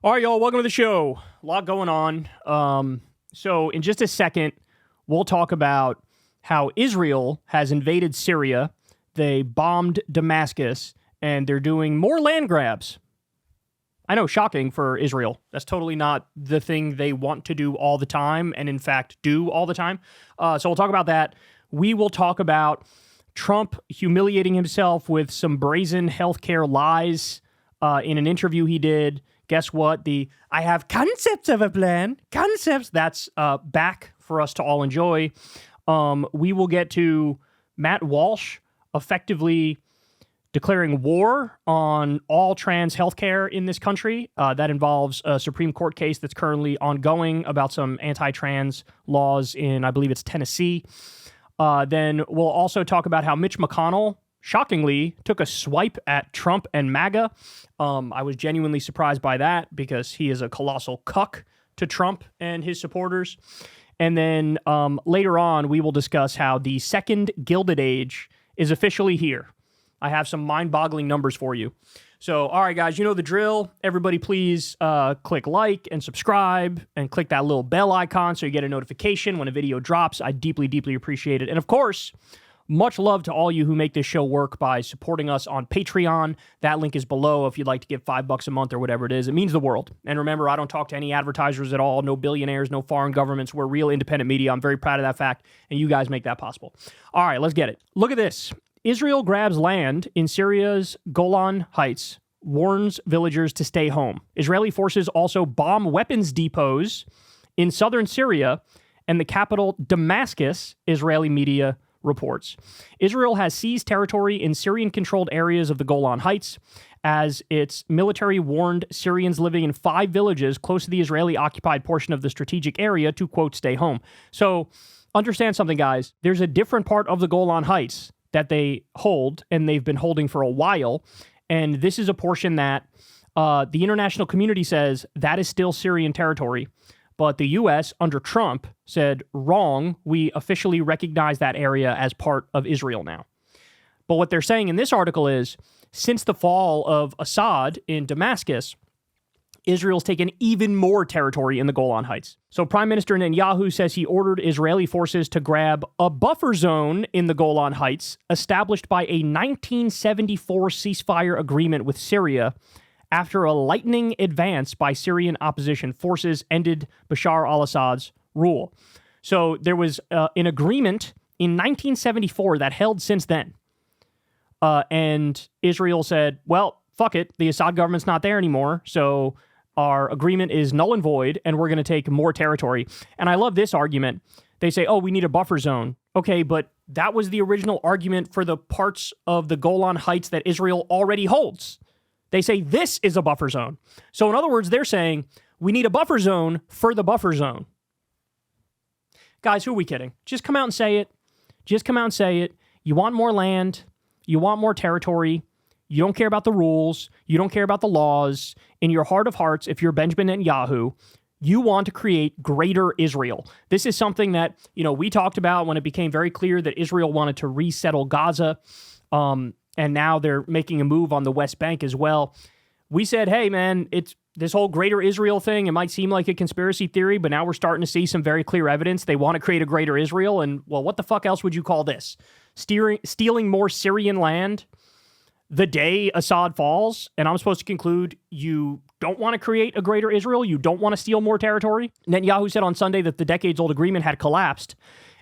All right, y'all, welcome to the show. A lot going on. So in just a second, we'll talk about how Israel has invaded Syria. They bombed Damascus, and they're doing more land grabs. I know, shocking for Israel. That's totally not the thing they want to do all the time, and in fact, do all the time. So we'll talk about that. We will talk about Trump humiliating himself with some brazen healthcare lies in an interview he did. Guess what? I have concepts of a plan. Concepts. That's back for us to all enjoy. We will get to Matt Walsh effectively declaring war on all trans healthcare in this country. That involves a Supreme Court case that's currently ongoing about some anti-trans laws in, I believe it's Tennessee. Then we'll also talk about how Mitch McConnell, shockingly, took a swipe at Trump and MAGA. I was genuinely surprised by that because he is a colossal cuck to Trump and his supporters. And then later on, we will discuss how the second Gilded Age is officially here. I have some mind-boggling numbers for you. So, all right, guys, you know the drill. Everybody, please click like and subscribe and click that little bell icon so you get a notification when a video drops. I deeply, deeply appreciate it. And of course, much love to all you who make this show work by supporting us on Patreon. That link is below if you'd like to give $5 a month or whatever it is. It means the world. And remember, I don't talk to any advertisers at all, no billionaires, no foreign governments. We're real independent media. I'm very proud of that fact, and you guys make that possible. All right, let's get it. Look at this. Israel grabs land in Syria's Golan Heights, warns villagers to stay home. Israeli forces also bomb weapons depots in southern Syria and the capital Damascus, Israeli media reports. Israel has seized territory in Syrian-controlled areas of the Golan Heights as its military warned Syrians living in 5 villages close to the Israeli-occupied portion of the strategic area to, quote, stay home. So understand something, guys. There's a different part of the Golan Heights that they hold, and they've been holding for a while, and this is a portion that the international community says that is still Syrian territory. But the U.S., under Trump, said, wrong, we officially recognize that area as part of Israel now. But what they're saying in this article is, since the fall of Assad in Damascus, Israel's taken even more territory in the Golan Heights. So Prime Minister Netanyahu says he ordered Israeli forces to grab a buffer zone in the Golan Heights established by a 1974 ceasefire agreement with Syria after a lightning advance by Syrian opposition forces ended Bashar al-Assad's rule. So there was an agreement in 1974 that held since then. And Israel said, well, fuck it. The Assad government's not there anymore. So our agreement is null and void, and we're going to take more territory. And I love this argument. They say, oh, we need a buffer zone. Okay, but that was the original argument for the parts of the Golan Heights that Israel already holds. They say this is a buffer zone. So in other words, they're saying we need a buffer zone for the buffer zone. Guys, who are we kidding? Just come out and say it. Just come out and say it. You want more land. You want more territory. You don't care about the rules. You don't care about the laws. In your heart of hearts, if you're Benjamin Netanyahu, you want to create greater Israel. This is something that, we talked about when it became very clear that Israel wanted to resettle Gaza. And now they're making a move on the West Bank as well. We said, hey, man, it's this whole greater Israel thing. It might seem like a conspiracy theory, but now we're starting to see some very clear evidence. They want to create a greater Israel. And, well, what the fuck else would you call this? Stealing more Syrian land the day Assad falls? And I'm supposed to conclude you don't want to create a greater Israel? You don't want to steal more territory? Netanyahu said on Sunday that the decades-old agreement had collapsed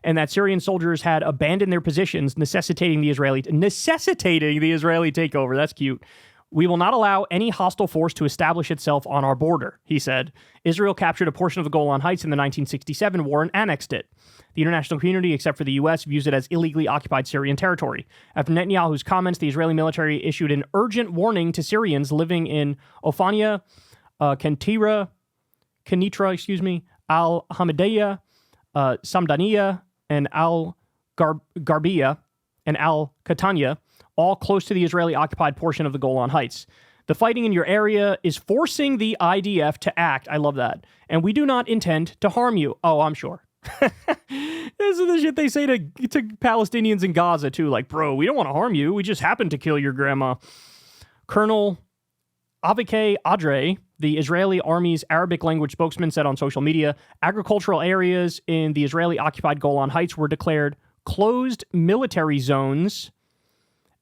and that Syrian soldiers had abandoned their positions, necessitating the Israeli takeover. That's cute. We will not allow any hostile force to establish itself on our border, he said. Israel captured a portion of the Golan Heights in the 1967 war and annexed it. The international community, except for the U.S., views it as illegally occupied Syrian territory. After Netanyahu's comments, the Israeli military issued an urgent warning to Syrians living in Ofania, Kenitra, Al-Hamadiyah, Samdaniya, and Al-Garbiya, and Al-Catania, all close to the Israeli-occupied portion of the Golan Heights. The fighting in your area is forcing the IDF to act. I love that. And we do not intend to harm you. Oh, I'm sure. This is the shit they say to Palestinians in Gaza, too. Like, bro, we don't want to harm you. We just happened to kill your grandma. Colonel Avike Adre, The Israeli army's Arabic language spokesman said on social media, agricultural areas in the Israeli-occupied Golan Heights were declared closed military zones,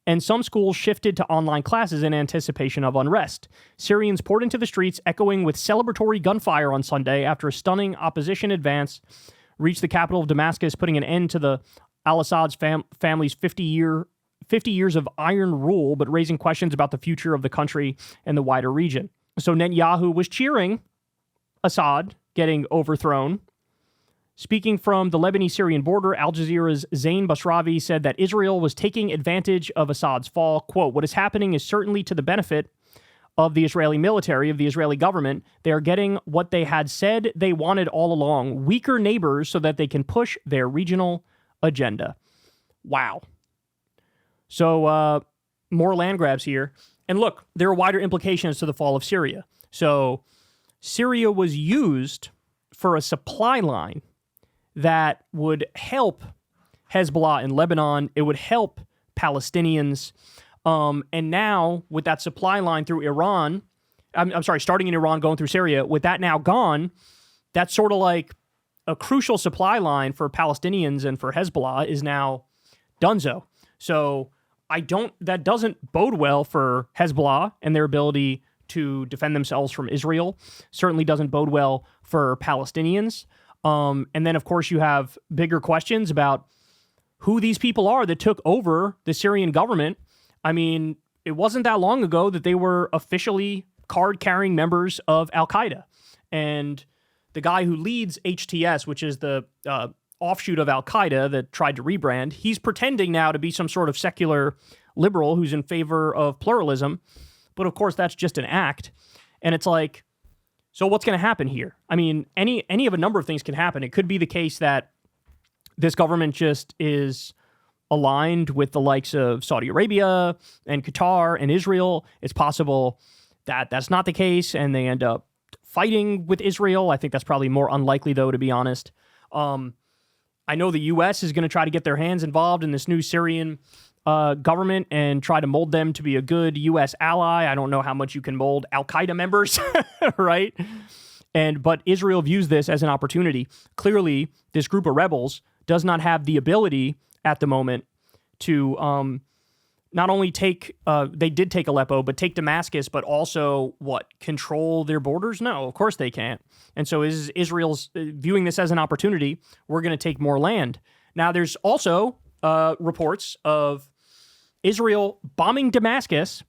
and some schools shifted to online classes in anticipation of unrest. Syrians poured into the streets, echoing with celebratory gunfire on Sunday after a stunning opposition advance reached the capital of Damascus, putting an end to the al-Assad's family's 50 years of iron rule, but raising questions about the future of the country and the wider region. So Netanyahu was cheering Assad getting overthrown. Speaking from the Lebanese-Syrian border, Al Jazeera's Zain Basravi said that Israel was taking advantage of Assad's fall. Quote, what is happening is certainly to the benefit of the Israeli military, of the Israeli government. They are getting what they had said they wanted all along, weaker neighbors so that they can push their regional agenda. Wow. So more land grabs here. And look, there are wider implications to the fall of Syria. So Syria was used for a supply line that would help Hezbollah in Lebanon. It would help Palestinians. And now, with that supply line through Iran, starting in Iran, going through Syria, with that now gone, that's sort of like a crucial supply line for Palestinians and for Hezbollah is now donezo. So that doesn't bode well for Hezbollah and their ability to defend themselves from Israel. Certainly doesn't bode well for Palestinians. And then, of course, you have bigger questions about who these people are that took over the Syrian government. I mean, it wasn't that long ago that they were officially card-carrying members of Al-Qaeda. And the guy who leads HTS, which is the offshoot of Al-Qaeda that tried to rebrand, he's pretending now to be some sort of secular liberal who's in favor of pluralism. But, of course, that's just an act. And it's like, so what's going to happen here? I mean, any of a number of things can happen. It could be the case that this government just is aligned with the likes of Saudi Arabia and Qatar and Israel. It's possible that that's not the case and they end up fighting with Israel. I think that's probably more unlikely, though, to be honest. I know the U.S. is going to try to get their hands involved in this new Syrian government and try to mold them to be a good U.S. ally. I don't know how much you can mold Al-Qaeda members, right? But Israel views this as an opportunity. Clearly, this group of rebels does not have the ability at the moment to not only take, they did take Aleppo, but take Damascus, but also, control their borders? No, of course they can't. And so is Israel's viewing this as an opportunity. We're going to take more land. Now, there's also reports of Israel bombing Damascus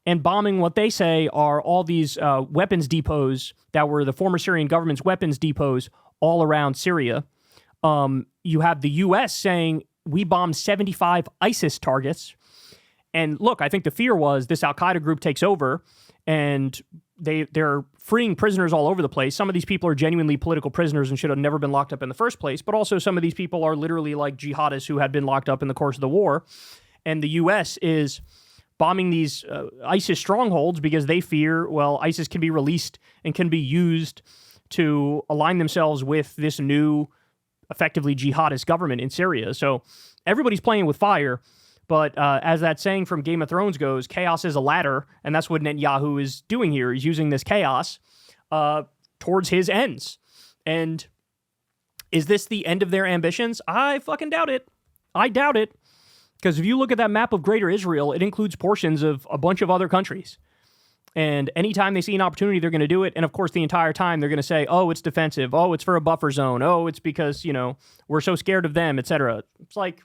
and bombing what they say are all these weapons depots that were the former Syrian government's weapons depots all around Syria. You have the U.S. saying, we bombed 75 ISIS targets. And look, I think the fear was this Al-Qaeda group takes over and they're freeing prisoners all over the place. Some of these people are genuinely political prisoners and should have never been locked up in the first place. But also some of these people are literally like jihadists who had been locked up in the course of the war. And the U.S. is bombing these ISIS strongholds because they fear, ISIS can be released and can be used to align themselves with this new, effectively jihadist government in Syria. So everybody's playing with fire. But as that saying from Game of Thrones goes, chaos is a ladder, and that's what Netanyahu is doing here. He's using this chaos towards his ends. And is this the end of their ambitions? I fucking doubt it. I doubt it. Because if you look at that map of Greater Israel, it includes portions of a bunch of other countries. And anytime they see an opportunity, they're going to do it. And of course, the entire time, they're going to say, oh, it's defensive. Oh, it's for a buffer zone. Oh, it's because, we're so scared of them, etc. It's like,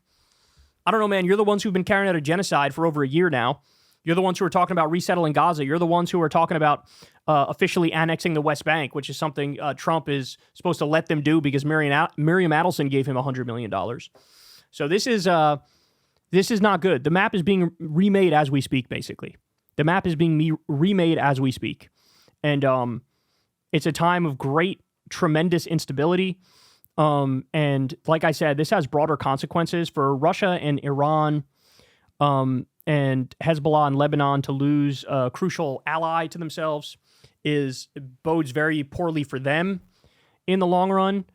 I don't know, man. You're the ones who've been carrying out a genocide for over a year now. You're the ones who are talking about resettling Gaza. You're the ones who are talking about officially annexing the West Bank, which is something Trump is supposed to let them do because Miriam Adelson gave him $100 million. So this is not good. The map is being remade as we speak, basically. The map is being remade as we speak. And it's a time of great, tremendous instability. And like I said, this has broader consequences for Russia and Iran and Hezbollah and Lebanon to lose a crucial ally to themselves bodes very poorly for them in the long run.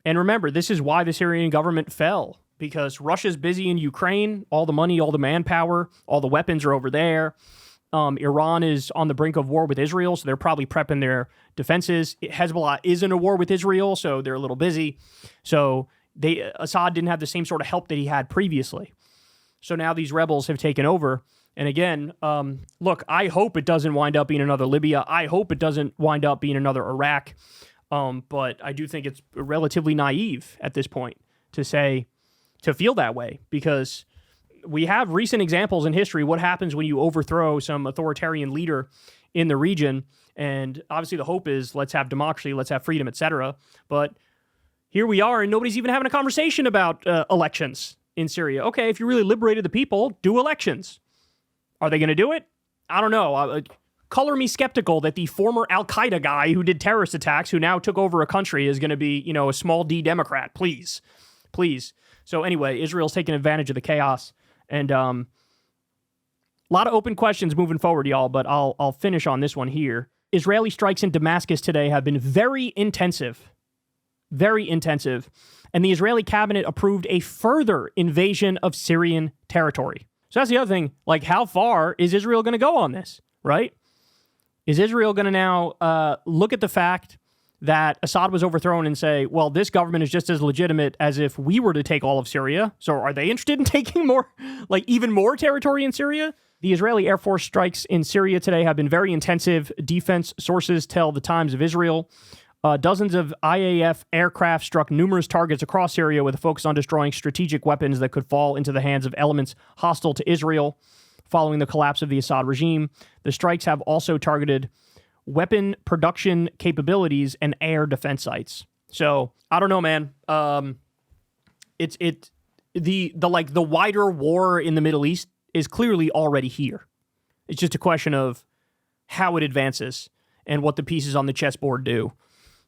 And remember, this is why the Syrian government fell, because Russia's busy in Ukraine. All the money, all the manpower, all the weapons are over there. Iran is on the brink of war with Israel, so they're probably prepping their defenses. Hezbollah is in a war with Israel, so they're a little busy. So Assad didn't have the same sort of help that he had previously. So now these rebels have taken over. And again, look, I hope it doesn't wind up being another Libya. I hope it doesn't wind up being another Iraq. But I do think it's relatively naive at this point to feel that way, because we have recent examples in history. What happens when you overthrow some authoritarian leader in the region? And obviously the hope is let's have democracy, let's have freedom, etc. But here we are, and nobody's even having a conversation about elections in Syria. Okay, if you really liberated the people, do elections. Are they going to do it? I don't know. Color me skeptical that the former Al-Qaeda guy who did terrorist attacks, who now took over a country, is going to be, a small d Democrat. Please. So anyway, Israel's taking advantage of the chaos. And a lot of open questions moving forward, y'all, but I'll finish on this one here. Israeli strikes in Damascus today have been very intensive. Very intensive. And the Israeli cabinet approved a further invasion of Syrian territory. So that's the other thing. Like, how far is Israel going to go on this, right? Is Israel going to now look at the fact that Assad was overthrown and say, well, this government is just as legitimate as if we were to take all of Syria? So are they interested in taking more, even more territory in Syria? The Israeli Air Force strikes in Syria today have been very intensive. Defense sources tell the Times of Israel. Dozens of IAF aircraft struck numerous targets across Syria with a focus on destroying strategic weapons that could fall into the hands of elements hostile to Israel following the collapse of the Assad regime. The strikes have also targeted weapon production capabilities and air defense sites. So I don't know, man. The wider war in the Middle East is clearly already here. It's just a question of how it advances and what the pieces on the chessboard do.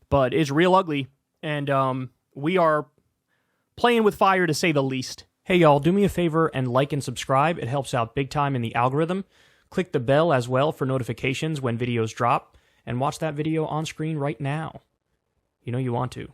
But it's real ugly, and we are playing with fire, to say the least. Hey, y'all, do me a favor and like and subscribe. It helps out big time in the algorithm. Click the bell as well for notifications when videos drop, and watch that video on screen right now. You know you want to.